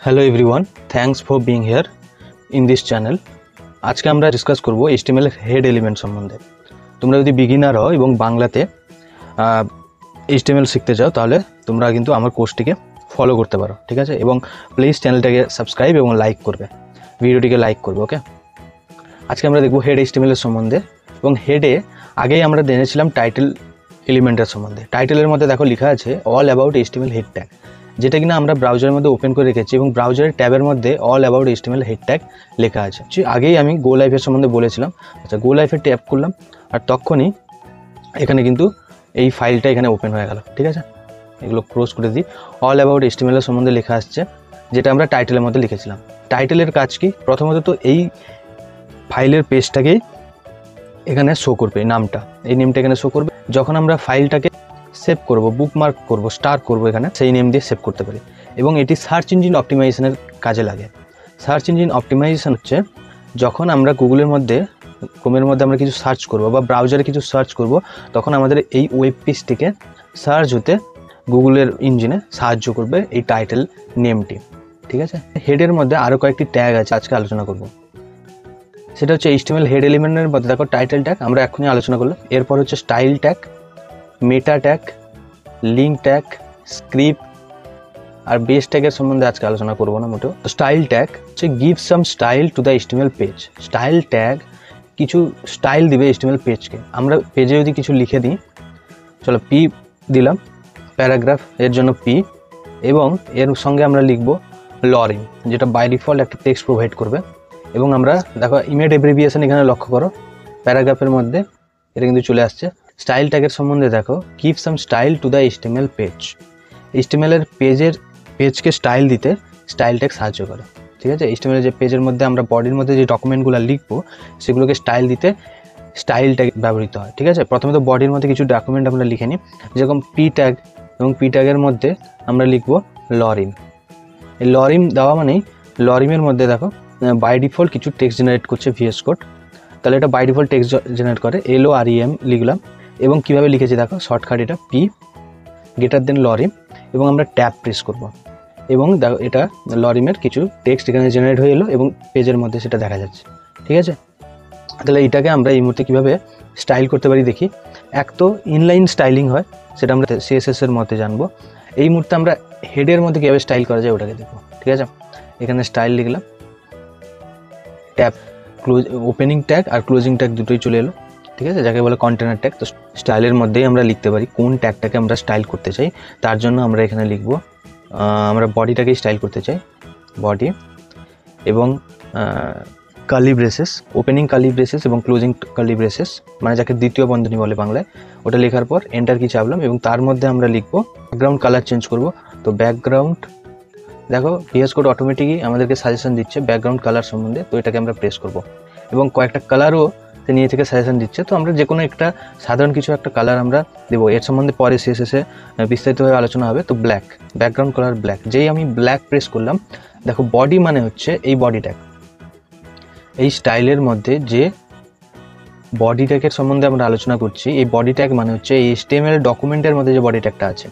Hello everyone, thanks for being here in this channel. আজকে আমরা discuss করব HTML এর হেড এলিমেন্ট সম্বন্ধে। তোমরা যদি বিগিনার হও এবং বাংলাতে HTML শিখতে চাও তাহলে তোমরা কিন্তু আমার কোর্সটিকে ফলো করতে পারো, ঠিক আছে? এবং প্লিজ চ্যানেলটাকে সাবস্ক্রাইব এবং লাইক করবে, ভিডিওটিকে লাইক করবে, ওকে? আজকে আমরা দেখব হেড HTML এর সম্বন্ধে। এবং হেডে আগেই আমরা জেনেছিলাম টাইটেল এলিমেন্টের সম্বন্ধে। টাইটেলের মধ্যে দেখো লেখা আছে all about HTML head tag, যেটা কিনা আমরা ব্রাউজারের মধ্যে ওপেন করে রেখেছি এবং ব্রাউজারের ট্যাবের মধ্যে all about HTML head tag লেখা আছে। আগেই আমি গো লাইফের সম্বন্ধে বলেছিলাম। আচ্ছা, গো লাইফে ট্যাপ করলাম আর তখনই এখানে কিন্তু এই ফাইলটা এখানে ওপেন হয়ে গেল, ঠিক আছে? এগুলো ক্লোজ করে দিই। অল অ্যাবাউট HTML এর সম্বন্ধে লেখা আসছে, যেটা আমরা টাইটেলের মধ্যে লিখেছিলাম। টাইটেলের কাজ কি? প্রথমত তো এই ফাইলের পেজটাকেই এখানে শো করবে, নামটা, এই নেমটা এখানে শো করবে। যখন আমরা ফাইলটাকে সেভ করব, বুকমার্ক করব, স্টার করব, এখানে সেই নেম দিয়ে সেভ করতে পারি। এবং এটি সার্চ ইঞ্জিন অপটিমাইজেশনের কাজে লাগে। সার্চ ইঞ্জিন অপটিমাইজেশন হচ্ছে যখন আমরা গুগলের মধ্যে, ক্রোমের মধ্যে আমরা কিছু সার্চ করব বা ব্রাউজারে কিছু সার্চ করব, তখন আমাদের এই ওয়েব পেজটিকে সার্চ হতে গুগলের ইঞ্জিনে সাহায্য করবে এই টাইটেল নেমটি, ঠিক আছে? হেডের মধ্যে আরও কয়েকটি ট্যাগ আছে, আজকে আলোচনা করব। সেটা হচ্ছে HTML হেড এলিমেন্টের মধ্যে দেখো টাইটেল ট্যাগ আমরা এখনই আলোচনা করলাম। এরপর হচ্ছে style tag, meta tag, link tag, script আর বেস ট্যাগের সম্বন্ধে আজকে আলোচনা করবো না মোটেও। স্টাইল ট্যাগ হচ্ছে give some style to the HTML page. Style tag কিছু স্টাইল দিবে HTML পেজকে। আমরা পেজে যদি কিছু লিখে দিই, চলো পি দিলাম, প্যারাগ্রাফ এর জন্য পি, এবং এর সঙ্গে আমরা লিখব লরিং, যেটা বাই ডিফল্ট একটা টেক্সট প্রোভাইড করবে। এবং আমরা দেখো ইমেজ এব্রিভিয়েশন এখানে লক্ষ্য করো, প্যারাগ্রাফের মধ্যে এটা কিন্তু চলে আসছে। স্টাইল ট্যাগের সম্বন্ধে দেখো give some style to the HTML page. HTML এর পেজকে স্টাইল দিতে স্টাইল ট্যাগ সাহায্য করে, ঠিক আছে? HTML এর যে পেজের মধ্যে আমরা বডির মধ্যে যে ডকুমেন্টগুলো লিখবো সেগুলোকে স্টাইল দিতে স্টাইল ট্যাগ ব্যবহৃত হয়, ঠিক আছে? প্রথমে তো বডির মধ্যে কিছু ডকুমেন্ট আমরা লিখে নিই, যেরকম পি ট্যাগ, এবং পি ট্যাগের মধ্যে আমরা লিখবো লরিম। এই লরিম দেওয়া মানেই লরিমের মধ্যে দেখো বাই ডিফল্ট কিছু টেক্সট জেনারেট করছে VS কোড, তাহলে এটা বাই ডিফল্ট টেক্সট জেনারেট করে। LOREM লিখলাম এবং কিভাবে লিখেছি দেখো, শর্টকাট এটা পি গ্রেটার দেন লরিম, এবং আমরা ট্যাব প্রেস করব এবং দেখো এটা লরিমের কিছু টেক্সট এখানে জেনারেট হয়ে এলো এবং পেজের মধ্যে সেটা দেখা যাচ্ছে, ঠিক আছে? তাহলে এটাকে আমরা এই মুহূর্তে কীভাবে স্টাইল করতে পারি দেখি। এক তো ইনলাইন স্টাইলিং হয়, সেটা আমরা CSS এর মধ্যে জানবো। এই মুহূর্তে আমরা হেডের মধ্যে কীভাবে স্টাইল করা যায় ওটাকে দেখবো, ঠিক আছে? এখানে স্টাইল লিখলাম, ট্যাব ওপেনিং ট্যাগ আর ক্লোজিং ট্যাগ দুটোই চলে এলো, ঠিক আছে? যাকে বলে কন্টেনার ট্যাগ। তো স্টাইলের মধ্যেই আমরা লিখতে পারি কোন ট্যাগটাকে আমরা স্টাইল করতে চাই। তার জন্য আমরা এখানে লিখব, আমরা বডিটাকেই স্টাইল করতে চাই, বডি, এবং curly braces, opening curly braces এবং ক্লোজিং কার্লি ব্রেসেস, মানে যাকে দ্বিতীয় বন্ধনী বলে বাংলায়। ওটা লেখার পর এন্টার কি চাপলাম এবং তার মধ্যে আমরা লিখব ব্যাকগ্রাউন্ড কালার চেঞ্জ করব। তো ব্যাকগ্রাউন্ড দেখো VS কোড অটোমেটিকই আমাদেরকে সাজেশন দিচ্ছে ব্যাকগ্রাউন্ড কালার সম্বন্ধে, তো এটাকে আমরা প্রেস করব এবং কয়েকটা কালারও নিয়ে থেকে সাজেশন দিচ্ছে। তো আমরা যে কোনো একটা সাধারণ কিছু একটা কালার আমরা দেবো, এর সম্বন্ধে পরে CSS বিস্তারিতভাবে আলোচনা হবে। তো ব্ল্যাক, ব্যাকগ্রাউন্ড কালার ব্ল্যাক। যেই আমি ব্ল্যাক প্রেস করলাম, দেখো বডি মানে হচ্ছে এই বডি ট্যাগ। এই স্টাইলের মধ্যে যে বডি ট্যাগের সম্বন্ধে আমরা আলোচনা করছি, এই বডি ট্যাগ মানে হচ্ছে এই HTML ডকুমেন্টের মধ্যে যে বডি ট্যাগটা আছে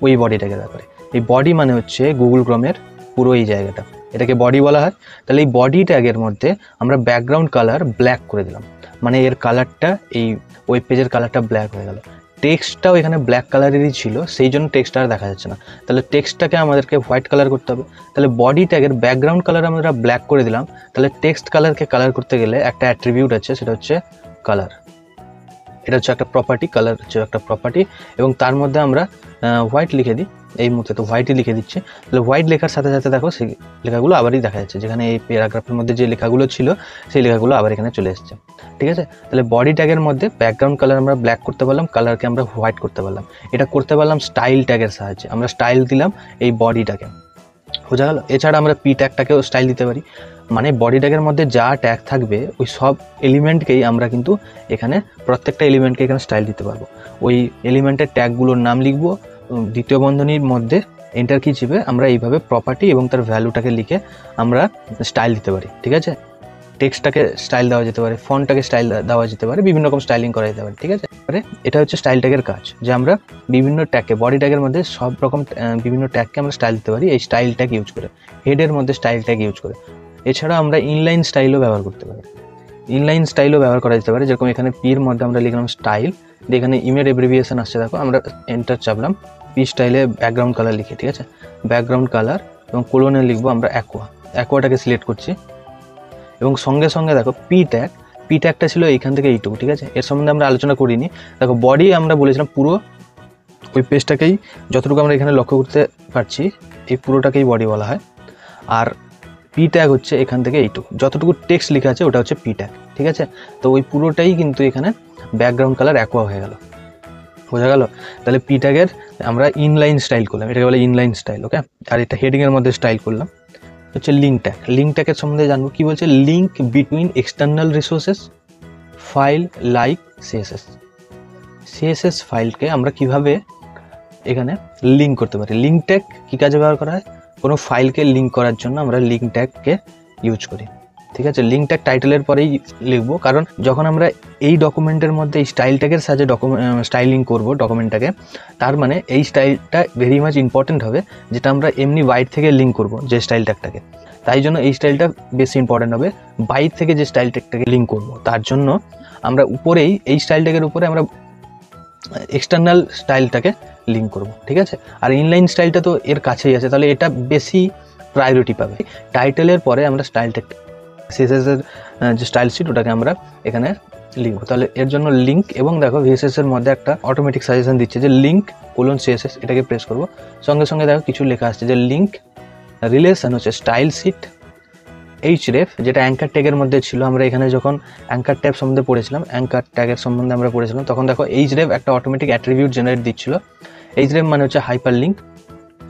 ওই বডি ট্যাগের ব্যাপারে। এই বডি মানে হচ্ছে গুগল ক্রোমের পুরো এই জায়গাটা, এটাকে বডি বলা হয়। তাহলে এই বডি ট্যাগের মধ্যে আমরা ব্যাকগ্রাউন্ড কালার ব্ল্যাক করে দিলাম, মানে এর কালারটা, এই ওয়েব পেজের কালারটা ব্ল্যাক হয়ে গেল। টেক্সটটাও এখানে ব্ল্যাক কালারেরই ছিল, সেই জন্য টেক্সটটা আর দেখা যাচ্ছে না। তাহলে টেক্সটটাকে আমাদেরকে হোয়াইট কালার করতে হবে। তাহলে বডি ট্যাগের ব্যাকগ্রাউন্ড কালার আমরা ব্ল্যাক করে দিলাম। তাহলে টেক্সট কালারকে কালার করতে গেলে একটা অ্যাট্রিবিউট আছে, সেটা হচ্ছে কালার। এটা হচ্ছে একটা প্রপার্টি, কালার হচ্ছে একটা প্রপার্টি, এবং তার মধ্যে আমরা হোয়াইট লিখে দিই। এই মুহূর্তে তো হোয়াইটই লিখে দিচ্ছে। তাহলে হোয়াইট লেখার সাথে সাথে দেখো সেই লেখাগুলো আবারই দেখা যাচ্ছে, যেখানে এই প্যারাগ্রাফের মধ্যে যে লেখাগুলো ছিল সেই লেখাগুলো আবার এখানে চলে এসেছে, ঠিক আছে? তাহলে বডি ট্যাগের মধ্যে ব্যাকগ্রাউন্ড কালার আমরা ব্ল্যাক করতে পারলাম, কালারকে আমরা হোয়াইট করতে পারলাম। এটা করতে পারলাম স্টাইল ট্যাগের সাহায্যে। আমরা স্টাইল দিলাম এই বডিটাকে, বোঝা গেল? এছাড়া আমরা পি ট্যাগটাকেও স্টাইল দিতে পারি, মানে বডি ট্যাগের মধ্যে যা ট্যাগ থাকবে ওই সব এলিমেন্টকেই আমরা কিন্তু এখানে প্রত্যেকটা এলিমেন্টকে এখানে স্টাইল দিতে পারবো। ওই এলিমেন্টের ট্যাগগুলোর নাম লিখবো, দ্বিতীয় বন্ধনীর মধ্যে এন্টার কি চিপে আমরা এইভাবে প্রপার্টি এবং তার ভ্যালুটাকে লিখে আমরা স্টাইল দিতে পারি, ঠিক আছে? টেক্সটটাকে স্টাইল দেওয়া যেতে পারে, ফন্টটাকে স্টাইল দেওয়া যেতে পারে, বিভিন্ন রকম স্টাইলিং করা যেতে পারে, ঠিক আছে। এটা হচ্ছে স্টাইল ট্যাগের কাজ, যে আমরা বিভিন্ন ট্যাগকে, বডি ট্যাগের মধ্যে সব রকম বিভিন্ন ট্যাগকে আমরা স্টাইল দিতে পারি এই স্টাইল ট্যাগ ইউজ করে, হেডের মধ্যে স্টাইল ট্যাগ ইউজ করে। এছাড়া আমরা ইনলাইন স্টাইলও ব্যবহার করতে পারি, ইনলাইন স্টাইলও ব্যবহার করা যেতে পারে। যেরকম এখানে পির মধ্যে আমরা লিখলাম স্টাইল, এখানে ইমের এব্রিভিয়েশন আসছে, দেখো আমরা এন্টার চাপলাম, পি স্টাইলে ব্যাকগ্রাউন্ড কালার লিখে, ঠিক আছে, ব্যাকগ্রাউন্ড কালার এবং কোলনে লিখবো আমরা অ্যাকোয়াটাকে সিলেক্ট করছি। এবং সঙ্গে সঙ্গে দেখো পি ট্যাগটা ছিল এইখান থেকে এইটুকু, ঠিক আছে, এর সম্বন্ধে আমরা আলোচনা করিনি। দেখো বডি আমরা বলেছিলাম পুরো ওই পেজটাকেই, যতটুকু আমরা এখানে লক্ষ্য করতে পারছি এই পুরোটাকেই বডি বলা হয়। আর পি ট্যাগ হচ্ছে এখান থেকে এইটুকু, যতটুকু টেক্সট লেখা আছে ওটা হচ্ছে পি ট্যাগ, ঠিক আছে। তো ওই পুরোটাই কিন্তু এখানে ব্যাকগ্রাউন্ড কালার অ্যাকোয়া হয়ে গেল, বোঝা গেল। তাহলে পি ট্যাগের আমরা ইনলাইন স্টাইল করলাম, এটাকে বলে ইনলাইন স্টাইল, ওকে। আর এটা হেডিংয়ের মধ্যে স্টাইল করলাম হচ্ছে লিঙ্ক ট্যাগের সম্বন্ধে জানবো। কি বলছে, link between external resources file like CSS ফাইলকে আমরা কিভাবে এখানে লিঙ্ক করতে পারি। লিঙ্ক ট্যাগ কী কাজে ব্যবহার করা হয়, কোনো ফাইলকে লিঙ্ক করার জন্য আমরা লিঙ্ক ট্যাগকে ইউজ করি, ঠিক আছে। লিঙ্ক ট্যাগ টাইটেলের পরেই লিখবো, কারণ যখন আমরা এই ডকুমেন্টের মধ্যে এই স্টাইল ট্যাগের সাহায্যে স্টাইলিং করবো ডকুমেন্টটাকে, তার মানে এই স্টাইলটা ভেরি মাচ ইম্পর্টেন্ট হবে, যেটা আমরা এমনি বাইর থেকে লিঙ্ক করবো যে স্টাইল ট্যাগটাকে। তাই জন্য এই স্টাইলটা বেশি ইম্পর্টেন্ট হবে, বাইর থেকে যে স্টাইল ট্যাগটাকে লিঙ্ক করবো তার জন্য আমরা উপরেই এই স্টাইল ট্যাগের উপরে আমরা এক্সটার্নাল স্টাইলটাকে লিঙ্ক করব, ঠিক আছে। আর ইনলাইন স্টাইলটা তো এর কাছেই আছে, তাহলে এটা বেশি প্রায়োরিটি পাবে। টাইটেলের পরে আমরা স্টাইল ট্যাগ, সিএসএস এর যে স্টাইল শিট ওটাকে আমরা এখানে লিখবো, তাহলে এর জন্য লিঙ্ক। এবং দেখো ভিএসএস এর মধ্যে একটা অটোমেটিক সাজেশন দিচ্ছে যে লিঙ্ক সিএসএস, এটাকে প্রেস করব, সঙ্গে সঙ্গে দেখো কিছু লেখা আসছে যে লিঙ্ক রিলেশন হচ্ছে স্টাইল শিট এইচরেফ, যেটা অ্যাঙ্কার ট্যাগের মধ্যে ছিল। আমরা এখানে যখন অ্যাঙ্কার ট্যাগ সম্বন্ধে পড়েছিলাম, অ্যাঙ্কার ট্যাগের সম্বন্ধে আমরা পড়েছিলাম, তখন দেখো এইচরেফ একটা অটোমেটিক অ্যাট্রিবিউট জেনারেট দিচ্ছিল। এইচরেফ মানে হচ্ছে হাইপার লিঙ্ক।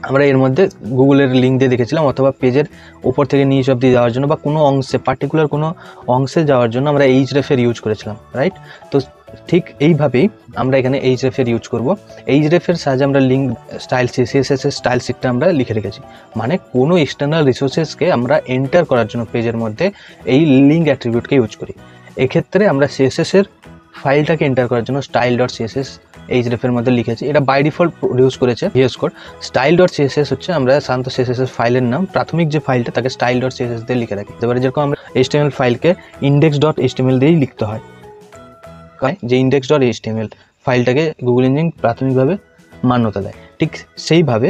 আমরা এর মধ্যে গুগলের লিঙ্ক দিয়ে দেখেছিলাম, অথবা পেজের উপর থেকে নিচ অব্দি যাওয়ার জন্য বা কোনো অংশে পার্টিকুলার কোনো অংশে যাওয়ার জন্য আমরা এইচরেফের ইউজ করেছিলাম, রাইট। তো ঠিক এইভাবেই আমরা এখানে এইচরেফের ইউজ করব। এইচরেফের সাহায্যে আমরা লিঙ্ক স্টাইল সিএসএস এর স্টাইল শিটটা আমরা লিখে রেখেছি, মানে কোনো এক্সটার্নাল রিসোর্সেসকে আমরা এন্টার করার জন্য পেজের মধ্যে এই লিঙ্ক অ্যাট্রিবিউটকে ইউজ করি। এক্ষেত্রে আমরা সিএসএস এর ফাইলটাকে এন্টার করার জন্য style.css এইচরেফের মধ্যে লিখেছি। এটা বাই ডিফল্ট প্রডিউস করেছে VS Code। style.css হচ্ছে আমরা সাধারণত CSS এর ফাইলের নাম, প্রাথমিক যে ফাইলটা তাকে style.css দিয়ে লিখে রাখি। এবারে যেরকম আমরা HTML ফাইলকে index.html দিয়েই লিখতে হয়, যে index.html ফাইলটাকে গুগল ইঞ্জিন প্রাথমিকভাবে মান্যতা দেয়, ঠিক সেইভাবে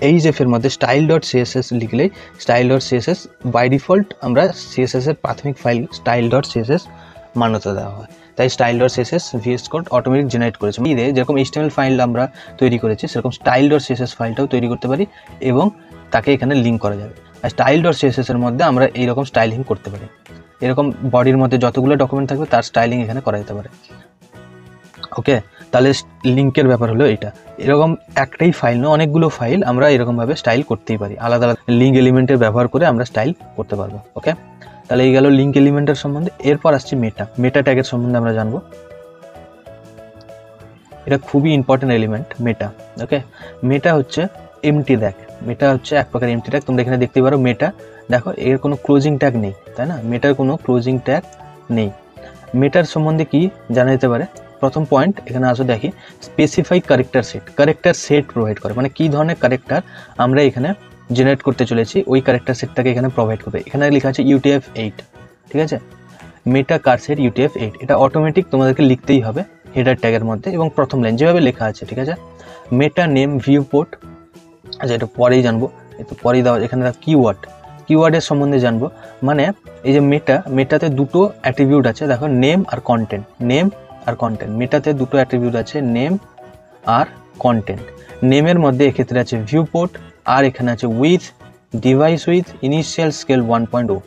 এইচএফের মধ্যে style.css লিখলেই style.css বাই ডিফল্ট আমরা CSS এর প্রাথমিক ফাইল style.css মান্যতা দেওয়া হয়। তাই style.css VS Code automatic generate করেছে। যেরকম HTML ফাইল আমরা তৈরি করেছি, সেরকম style.css ফাইলটাও তৈরি করতে পারি এবং তাকে এখানে লিঙ্ক করা যাবে। আর style.css এর মধ্যে আমরা এইরকম স্টাইলিং করতে পারি, এরকম বডির মধ্যে যতগুলো ডকুমেন্ট থাকবে তার স্টাইলিং এখানে করা যেতে পারে, ওকে। তাহলে লিঙ্কের ব্যাপার হলো এটা। এরকম একটাই ফাইল নয়, অনেকগুলো ফাইল আমরা এরকমভাবে স্টাইল করতেই পারি, আলাদা আলাদা লিঙ্ক এলিমেন্টের ব্যবহার করে আমরা স্টাইল করতে পারবো, ওকে। তাহলে এই গেল লিঙ্ক এলিমেন্টের সম্বন্ধে। এরপর আসছি মেটা ট্যাগের সম্বন্ধে আমরা জানবো। এটা খুবই ইম্পর্টেন্ট এলিমেন্ট মেটা, ওকে। মেটা হচ্ছে এমটি ট্যাগ, মেটা হচ্ছে এক প্রকার এমটি ট্যাগ। তোমরা এখানে দেখতে পারো মেটা, দেখো এর কোনো ক্লোজিং ট্যাগ নেই, তাই না, মেটার কোনো ক্লোজিং ট্যাগ নেই। মেটার সম্বন্ধে কি জানা যেতে পারে, প্রথম পয়েন্ট এখানে আসো দেখি, স্পেসিফাই ক্যারেক্টার সেট প্রোভাইড করে, মানে কি ধরনের ক্যারেক্টার আমরা এখানে জেনারেট করতে চলেছি ওই ক্যারেক্টার সেটটাকে এখানে প্রোভাইড করবে। এখানে লেখা আছে UTF-8, ঠিক আছে, মেটা কারসেট UTF-8, এটা অটোমেটিক তোমাদেরকে লিখতেই হবে হেডার ট্যাগের মধ্যে এবং প্রথম লাইন যেভাবে লেখা আছে, ঠিক আছে। মেটা নেম ভিউপোর্ট, আচ্ছা এটা পরেই জানবো, একটু পরেই দেওয়া। এখানে কিওয়ার্ডের সম্বন্ধে জানবো, মানে এই যে মেটাতে দুটো অ্যাট্রিবিউট আছে, দেখো নেম আর কন্টেন্ট, মেটাতে দুটো অ্যাট্রিবিউট আছে, নেম আর কন্টেন্ট। নেমের মধ্যে এক্ষেত্রে আছে ভিউপোর্ট আর এখানে আছে ডিভাইস উইথ ইনিশিয়াল স্কেল 1.0।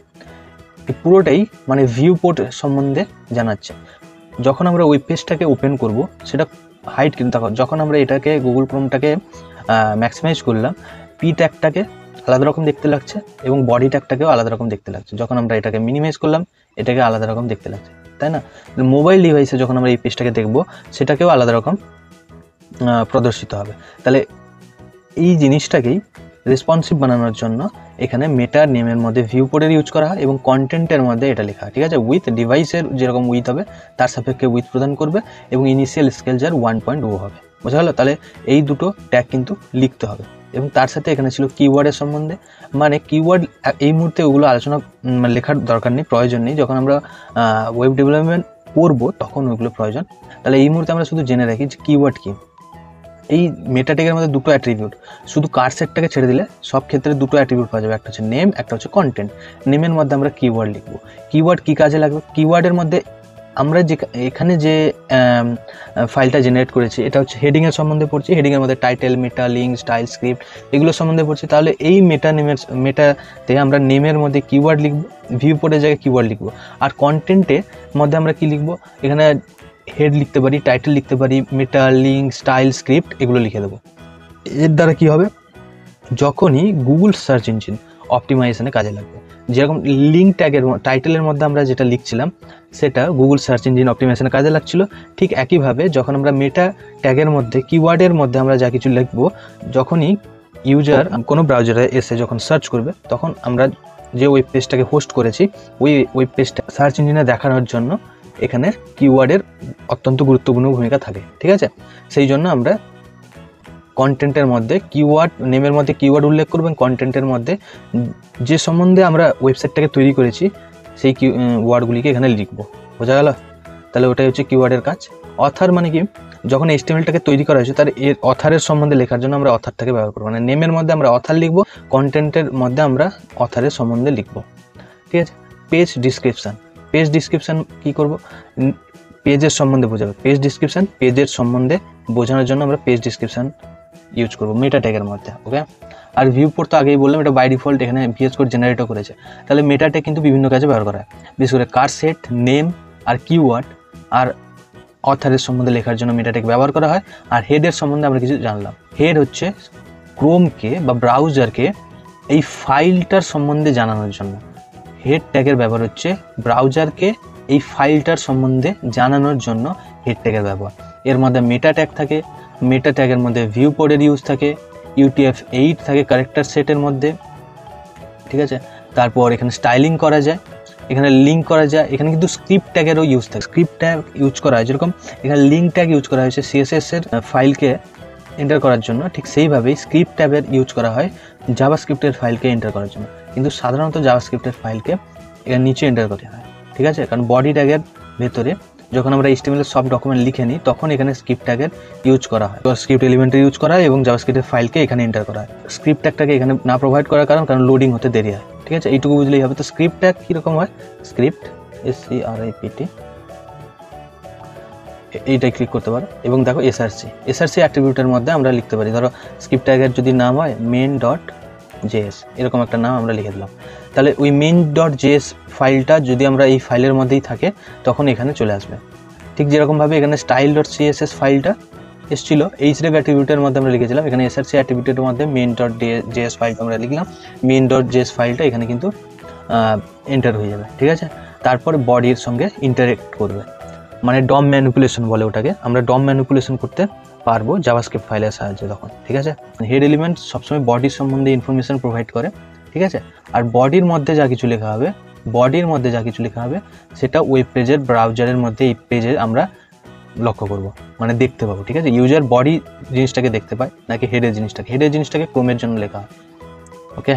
এই পুরোটাই মানে ভিউপোর্ট সম্বন্ধে জানাচ্ছে। যখন আমরা ওয়েব পেজটাকে ওপেন করব সেটা হাইট, কিন্তু দেখো যখন আমরা এটাকে গুগল ক্রোমটাকে ম্যাক্সিমাইজ করলাম, পি ট্যাগটাকে আলাদা রকম দেখতে লাগছে এবং বডি ট্যাগটাকেও আলাদা রকম দেখতে লাগছে। যখন আমরা এটাকে মিনিমাইজ করলাম এটাকে আলাদা রকম দেখতে লাগছে, তাই না। মোবাইল ডিভাইসে যখন আমরা এই পেজটাকে দেখব সেটাকেও আলাদা রকম প্রদর্শিত হবে। তাহলে এই জিনিসটাকেই রেসপন্সিভ বানানোর জন্য এখানে মেটার নেমের মধ্যে ভিউ পোর্টের ইউজ করা হয় এবং কন্টেন্টের মধ্যে এটা লেখা হয়, ঠিক আছে। উইথ ডিভাইসের যেরকম উইথ হবে তার সাপেক্ষে উইথ প্রদান করবে এবং ইনিশিয়াল স্কেল যার 1.0 হবে, বোঝা গেল। তাহলে এই দুটো ট্যাগ কিন্তু লিখতে হবে। এবং তার সাথে এখানে ছিল কিওয়ার্ডের সম্বন্ধে, মানে কিওয়ার্ড এই মুহূর্তে ওগুলো আলোচনা লেখার দরকার নেই, প্রয়োজন নেই। যখন আমরা ওয়েব ডেভেলপমেন্ট করবো তখন ওইগুলো প্রয়োজন। তাহলে এই মুহূর্তে আমরা শুধু জেনে রাখি যে কিওয়ার্ড কি। এই মেটা ট্যাগের মধ্যে দুটো অ্যাট্রিবিউট, শুধু কার সেটটাকে ছেড়ে দিলে সব ক্ষেত্রে দুটো অ্যাট্রিবিউট পাওয়া যাবে, একটা হচ্ছে নেম, একটা হচ্ছে কন্টেন্ট। নেমের মধ্যে আমরা কিওয়ার্ড লিখবো। কিওয়ার্ড কী কাজে লাগবে? কিওয়ার্ডের মধ্যে আমরা যে এখানে যে ফাইলটা জেনারেট করেছি এটা হচ্ছে হেডিংয়ের সম্বন্ধে পড়ছি। হেডিংয়ের মধ্যে টাইটেল, মেটা, লিঙ্ক, স্টাইল, স্ক্রিপ্ট এগুলো সম্বন্ধে পড়ছি। তাহলে এই মেটাতে আমরা নেমের মধ্যে কিওয়ার্ড লিখবো, ভিউ পোর্টের জায়গায় কিওয়ার্ড লিখবো। আর কন্টেন্টের মধ্যে আমরা কি লিখবো? এখানে হেড লিখতে পারি, টাইটেল লিখতে পারি, মেটা, লিঙ্ক, স্টাইল, স্ক্রিপ্ট এগুলো লিখে দেবো। এর দ্বারা কি হবে? যখনই গুগল সার্চ ইঞ্জিন অপটিমাইজেশনে কাজে লাগবে, যেরকম লিঙ্ক ট্যাগের টাইটেলের মধ্যে আমরা যেটা লিখছিলাম সেটা গুগল সার্চ ইঞ্জিন অপটিমাইজেশনে কাজে লাগছিল, ঠিক একইভাবে যখন আমরা মেটা ট্যাগের মধ্যে কিওয়ার্ডের মধ্যে আমরা যা কিছু লিখবো, যখনই ইউজার কোনো ব্রাউজারে এসে যখন সার্চ করবে তখন আমরা যে ওয়েব পেজটাকে হোস্ট করেছি ওই ওয়েব পেজটা সার্চ ইঞ্জিনে দেখানোর জন্য এখানে কিওয়ার্ডের অত্যন্ত গুরুত্বপূর্ণ ভূমিকা থাকে, ঠিক আছে। সেই জন্য আমরা কন্টেন্টের মধ্যে কিওয়ার্ড, নেমের মধ্যে কিওয়ার্ড উল্লেখ করবেন, কন্টেন্টের মধ্যে যে সম্বন্ধে আমরা ওয়েবসাইটটাকে তৈরি করেছি সেই ওয়ার্ডগুলিকে এখানে লিখবো, বোঝা গেল। তাহলে ওটাই হচ্ছে কিওয়ার্ডের কাজ। অথার মানে কি? যখন HTML-টাকে তৈরি করা হয়েছে তার এর অথারের সম্বন্ধে লেখার জন্য আমরা অথারটাকে ব্যবহার করবো, মানে নেমের মধ্যে আমরা অথার লিখবো, কন্টেন্টের মধ্যে আমরা অথারের সম্বন্ধে লিখবো, ঠিক আছে। পেজ ডিসক্রিপশান, পেজ ডিসক্রিপশান কী করবো? পেজের সম্বন্ধে বোঝাবে। পেজ ডিসক্রিপশান পেজের সম্বন্ধে বোঝানোর জন্য আমরা পেজ ডিসক্রিপশান ইউজ করবো মেটা ট্যাগের মধ্যে, ওকে। আর ভিউ পোর্ট তো আগেই বললাম, এটা বাই ডিফল্ট এখানে VS কোড জেনারেটও করেছে। তাহলে মেটা ট্যাগ কিন্তু বিভিন্ন কাজে ব্যবহার করা হয়, বিশেষ করে কার সেট, নেম আর কিওয়ার্ড আর অথারের সম্বন্ধে লেখার জন্য মেটা ট্যাগ ব্যবহার করা হয়। আর হেডের সম্বন্ধে আমরা কিছু জানলাম। হেড হচ্ছে ক্রোমকে বা ব্রাউজারকে এই ফাইলটার সম্বন্ধে জানানোর জন্য। হেড ট্যাগের ব্যবহার হচ্ছে ব্রাউজারকে এই ফাইলটার সম্বন্ধে জানানোর জন্য হেড ট্যাগের ব্যবহার। এর মধ্যে মেটা ট্যাগ থাকে, মেটা ট্যাগের মধ্যে ভিউ পোর্টের ইউজ থাকে, UTF-8 থাকে ক্যারেক্টার সেটের মধ্যে, ঠিক আছে। তারপর এখানে স্টাইলিং করা যায়, এখানে লিঙ্ক করা যায়, এখানে কিন্তু স্ক্রিপ্ট ট্যাগেরও ইউজ থাকে। স্ক্রিপ্ট ট্যাগ ইউজ করা হয়, যেরকম এখানে লিঙ্ক ট্যাগ ইউজ করা হয়েছে CSS এর ফাইলকে এন্টার করার জন্য, ঠিক সেইভাবেই স্ক্রিপ্ট ট্যাগের ইউজ করা হয় জাভাস্ক্রিপ্টের ফাইলকে এন্টার করার জন্য। কিন্তু সাধারণত জাভাস্ক্রিপ্টের ফাইলকে এর নিচে এন্টার করতে হয়, ঠিক আছে। কারণ বডি ট্যাগের ভেতরে যখন আমরা HTML এর সব ডকুমেন্ট লিখে নিই তখন এখানে স্ক্রিপ্ট ট্যাগের ইউজ করা হয়, তো স্ক্রিপ্ট এলিমেন্টের ইউজ করা হয় এবং জাভাস্ক্রিপ্টের ফাইলকে এখানে এন্টার করা হয়। স্ক্রিপ্ট ট্যাগটাকে এখানে না প্রোভাইড করার কারণ লোডিং হতে দেরি হয়, ঠিক আছে। এইটুকু বুঝলেই হবে। তো স্ক্রিপ্ট ট্যাগ কীরকম হয়? স্ক্রিপ্ট SCRIPT এইটাই ক্লিক করতে পারো এবং দেখো SRC অ্যাট্রিবিউটের মধ্যে আমরা লিখতে পারি। ধরো স্ক্রিপ্ট ট্যাগের যদি নাম হয় main.js, এরকম একটা নাম আমরা লিখে দিলাম। তাহলে ওই main.js ফাইলটা যদি আমরা এই ফাইলের মধ্যেই থাকে তখন এখানে চলে আসবে। ঠিক যেরকমভাবে এখানে style.css ফাইলটা এসেছিল href অ্যাট্রিবিউটের মধ্যে আমরা লিখেছিলাম, এখানে SRC অ্যাট্রিবিউটের মধ্যে main.js ফাইলটা আমরা লিখলাম। main.js ফাইলটা এখানে কিন্তু এন্টার হয়ে যাবে, ঠিক আছে। তারপরে বডির সঙ্গে ইন্টারেক্ট করবে, মানে ডম ম্যানিপুলেশন বলে ওটাকে। আমরা ডম ম্যানিপুলেশন করতে পারবো জাভাস্ক্রিপ্ট ফাইলের সাহায্যে তখন, ঠিক আছে। হেড এলিমেন্ট সবসময় বডির সম্বন্ধে ইনফরমেশন প্রোভাইড করে, ঠিক আছে। আর বডির মধ্যে যা কিছু লেখা হবে সেটা ওয়েব পেজের ব্রাউজারের মধ্যে এই পেজে আমরা লক্ষ্য করব, মানে দেখতে পাবো, ঠিক আছে। ইউজার বডি জিনিসটাকে দেখতে পায় নাকি হেডের জিনিসটাকে ক্রোমের জন্য লেখা হয়, ওকে।